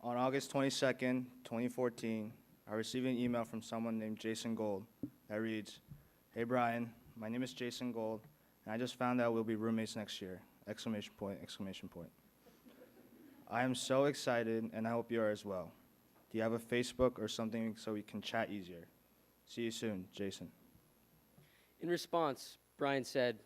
On August 22nd, 2014, I received an email from someone named Jason Gold that reads, "Hey Brian, my name is Jason Gold, and I just found out we'll be roommates next year!" Exclamation point, exclamation point. I am so excited, and I hope you are as well. Do you have a Facebook or something so we can chat easier? See you soon, Jason. In response, Brian said,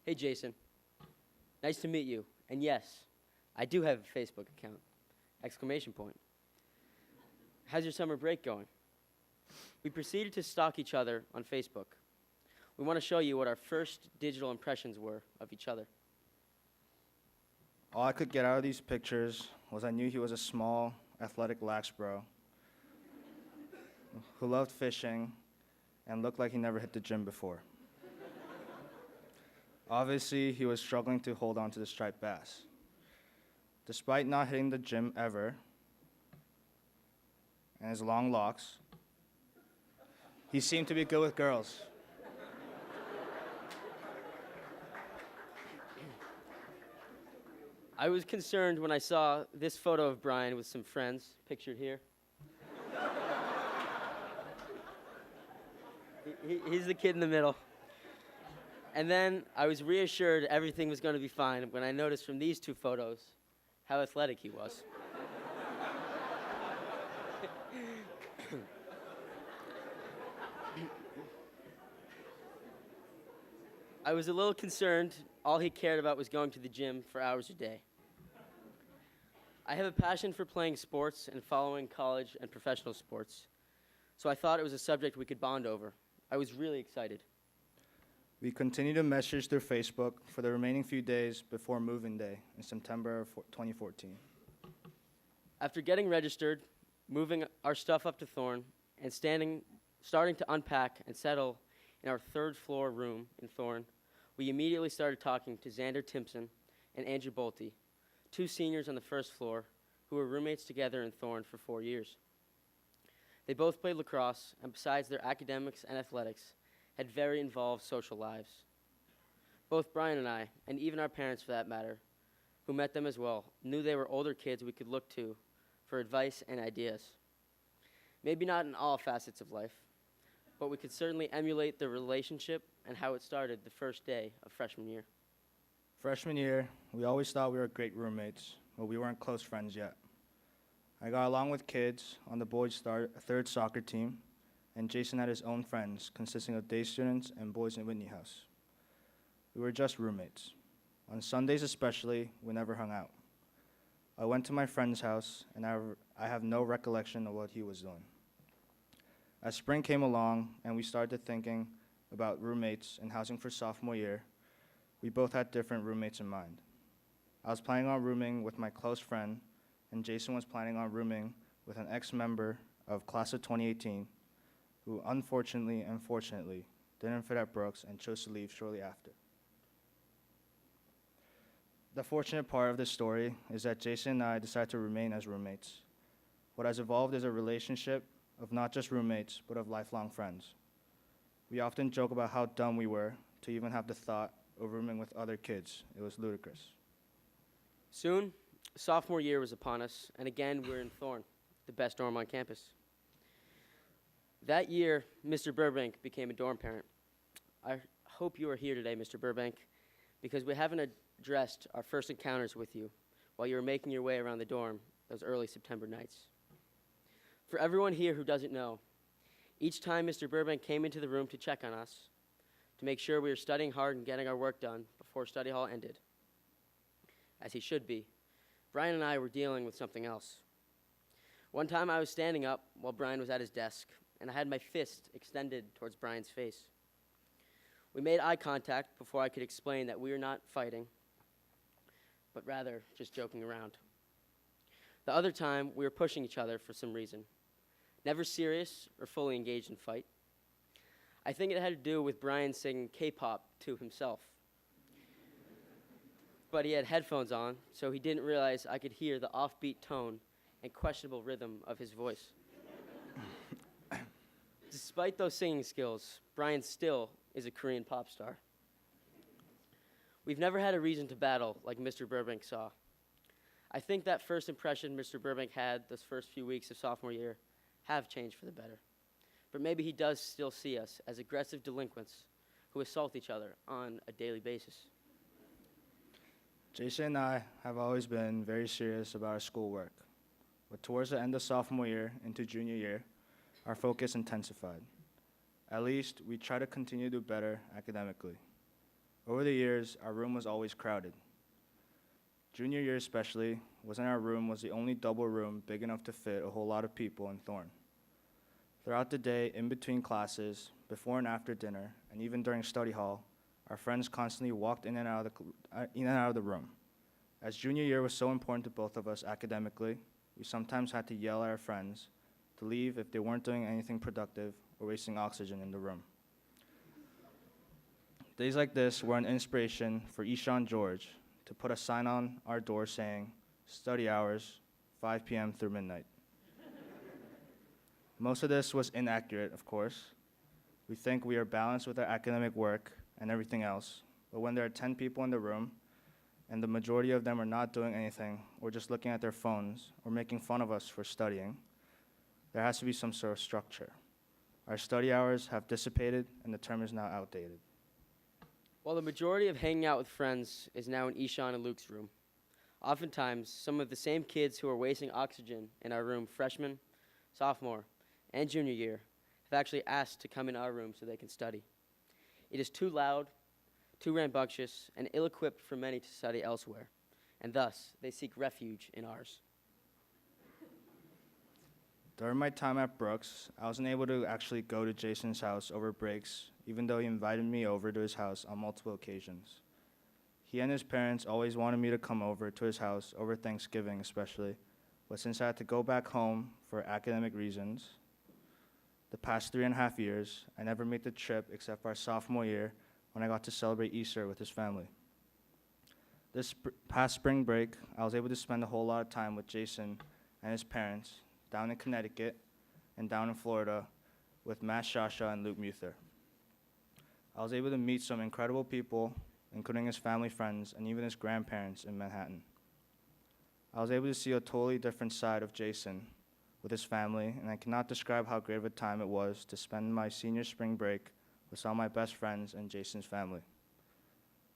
"Hey Jason, nice to meet you, and yes, I do have a Facebook account!" Exclamation point. How's your summer break going? We proceeded to stalk each other on Facebook. We want to show you what our first digital impressions were of each other. All I could get out of these pictures was I knew he was a small, athletic lax bro who loved fishing and looked like he never hit the gym before. Obviously, he was struggling to hold on to the striped bass. Despite not hitting the gym ever and his long locks, he seemed to be good with girls. I was concerned when I saw this photo of Brian with some friends, pictured here. He's the kid in the middle. And then I was reassured everything was going to be fine when I noticed from these two photos how athletic he was. I was a little concerned. All he cared about was going to the gym for hours a day. I have a passion for playing sports and following college and professional sports, so I thought it was a subject we could bond over. I was really excited. We continued to message through Facebook for the remaining few days before moving day in September of 2014. After getting registered, moving our stuff up to Thorne, and starting to unpack and settle in our third floor room in Thorne, we immediately started talking to Xander Timpson and Andrew Bolte, two seniors on the first floor who were roommates together in Thorne for 4 years. They both played lacrosse, and besides their academics and athletics, had very involved social lives. Both Brian and I, and even our parents for that matter, who met them as well, knew they were older kids we could look to for advice and ideas. Maybe not in all facets of life, but we could certainly emulate the relationship and how it started the first day of freshman year. Freshman year, we always thought we were great roommates, but we weren't close friends yet. I got along with kids on the boys' third soccer team, and Jason had his own friends consisting of day students and boys in Whitney House. We were just roommates. On Sundays especially, we never hung out. I went to my friend's house, and I have no recollection of what he was doing. As spring came along and we started thinking about roommates and housing for sophomore year, we both had different roommates in mind. I was planning on rooming with my close friend, and Jason was planning on rooming with an ex-member of class of 2018 who unfortunately and fortunately didn't fit at Brooks and chose to leave shortly after. The fortunate part of this story is that Jason and I decided to remain as roommates. What has evolved is a relationship of not just roommates, but of lifelong friends. We often joke about how dumb we were to even have the thought of rooming with other kids. It was ludicrous. Soon, sophomore year was upon us, and again we're in Thorne, the best dorm on campus. That year, Mr. Burbank became a dorm parent. I hope you are here today, Mr. Burbank, because we haven't addressed our first encounters with you while you were making your way around the dorm those early September nights. For everyone here who doesn't know, each time Mr. Burbank came into the room to check on us, to make sure we were studying hard and getting our work done before study hall ended, as he should be, Brian and I were dealing with something else. One time I was standing up while Brian was at his desk, and I had my fist extended towards Brian's face. We made eye contact before I could explain that we were not fighting, but rather just joking around. The other time, we were pushing each other for some reason, never serious or fully engaged in fight. I think it had to do with Brian singing K-pop to himself. But he had headphones on, so he didn't realize I could hear the offbeat tone and questionable rhythm of his voice. Despite those singing skills, Brian still is a Korean pop star. We've never had a reason to battle like Mr. Burbank saw. I think that first impression Mr. Burbank had those first few weeks of sophomore year have changed for the better. But maybe he does still see us as aggressive delinquents who assault each other on a daily basis. Jason and I have always been very serious about our schoolwork, but towards the end of sophomore year into junior year, our focus intensified. At least, we try to continue to do better academically. Over the years, our room was always crowded. Junior year especially, our room was the only double room big enough to fit a whole lot of people in Thorne. Throughout the day, in between classes, before and after dinner, and even during study hall, our friends constantly walked in and out of the room. As junior year was so important to both of us academically, we sometimes had to yell at our friends to leave if they weren't doing anything productive or wasting oxygen in the room. Days like this were an inspiration for Ishan George to put a sign on our door saying, "Study hours, 5 p.m. through midnight." Most of this was inaccurate, of course. We think we are balanced with our academic work and everything else, but when there are 10 people in the room and the majority of them are not doing anything or just looking at their phones or making fun of us for studying, there has to be some sort of structure. Our study hours have dissipated and the term is now outdated. While the majority of hanging out with friends is now in Ishan and Luke's room, oftentimes some of the same kids who are wasting oxygen in our room freshman, sophomore, and junior year have actually asked to come in our room so they can study. It is too loud, too rambunctious, and ill-equipped for many to study elsewhere, and thus they seek refuge in ours. During my time at Brooks, I wasn't able to actually go to Jason's house over breaks, even though he invited me over to his house on multiple occasions. He and his parents always wanted me to come over to his house over Thanksgiving especially, but since I had to go back home for academic reasons, the past 3.5 years, I never made the trip except for our sophomore year when I got to celebrate Easter with his family. This past spring break, I was able to spend a whole lot of time with Jason and his parents down in Connecticut and down in Florida with Matt Shasha and Luke Muther. I was able to meet some incredible people, including his family friends and even his grandparents in Manhattan. I was able to see a totally different side of Jason with his family, and I cannot describe how great of a time it was to spend my senior spring break with some of my best friends and Jason's family.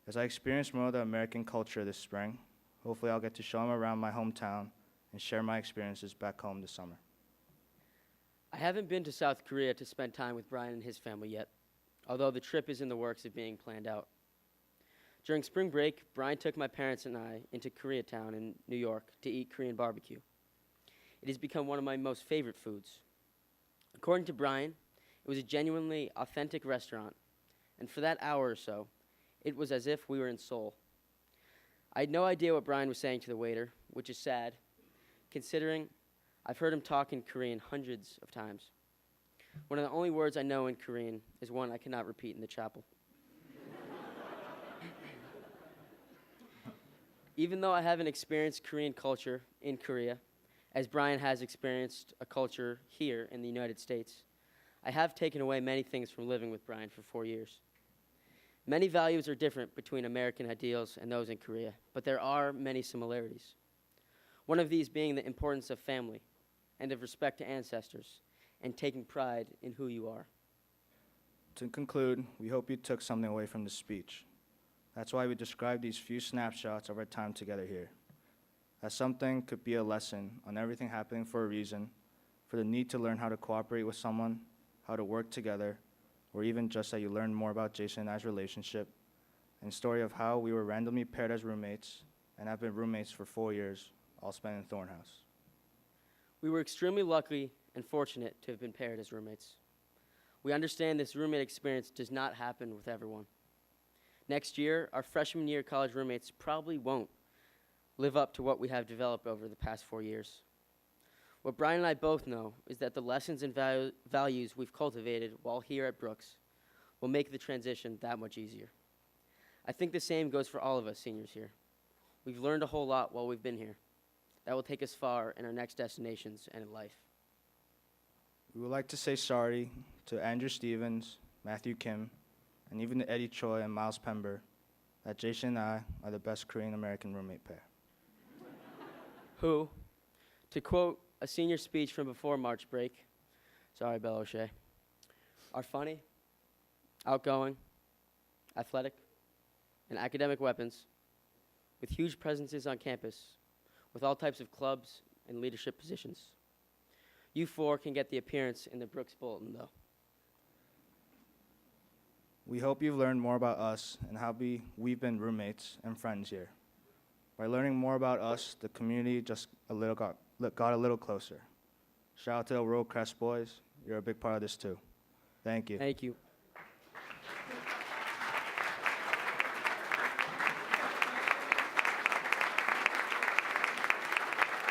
As I experience more of the American culture this spring, hopefully I'll get to show him around my hometown and share my experiences back home this summer. I haven't been to South Korea to spend time with Brian and his family yet, although the trip is in the works of being planned out. During spring break, Brian took my parents and I into Koreatown in New York to eat Korean barbecue. It has become one of my most favorite foods. According to Brian, it was a genuinely authentic restaurant, and for that hour or so, it was as if we were in Seoul. I had no idea what Brian was saying to the waiter, which is sad, considering I've heard him talk in Korean hundreds of times. One of the only words I know in Korean is one I cannot repeat in the chapel. Even though I haven't experienced Korean culture in Korea, as Brian has experienced a culture here in the United States, I have taken away many things from living with Brian for 4 years. Many values are different between American ideals and those in Korea, but there are many similarities. One of these being the importance of family and of respect to ancestors and taking pride in who you are. To conclude, we hope you took something away from this speech. That's why we describe these few snapshots of our time together here. That something could be a lesson on everything happening for a reason, for the need to learn how to cooperate with someone, how to work together, or even just that you learn more about Jason and I's relationship, and story of how we were randomly paired as roommates and have been roommates for 4 years, all spent in Thorne House. We were extremely lucky and fortunate to have been paired as roommates. We understand this roommate experience does not happen with everyone. Next year, our freshman year college roommates probably won't live up to what we have developed over the past 4 years. What Brian and I both know is that the lessons and values we've cultivated while here at Brooks will make the transition that much easier. I think the same goes for all of us seniors here. We've learned a whole lot while we've been here. That will take us far in our next destinations and in life. We would like to say sorry to Andrew Stevens, Matthew Kim, and even to Eddie Choi and Miles Pember that Jason and I are the best Korean-American roommate pair. who, to quote a senior speech from before March break, sorry, Bella O'Shea, are funny, outgoing, athletic, and academic weapons with huge presences on campus, with all types of clubs and leadership positions. You four can get the appearance in the Brooks Bulletin, though. We hope you've learned more about us and how we've been roommates and friends here. By learning more about us, the community just got a little closer. Shout out to the Rural Crest boys. You're a big part of this too. Thank you. Thank you.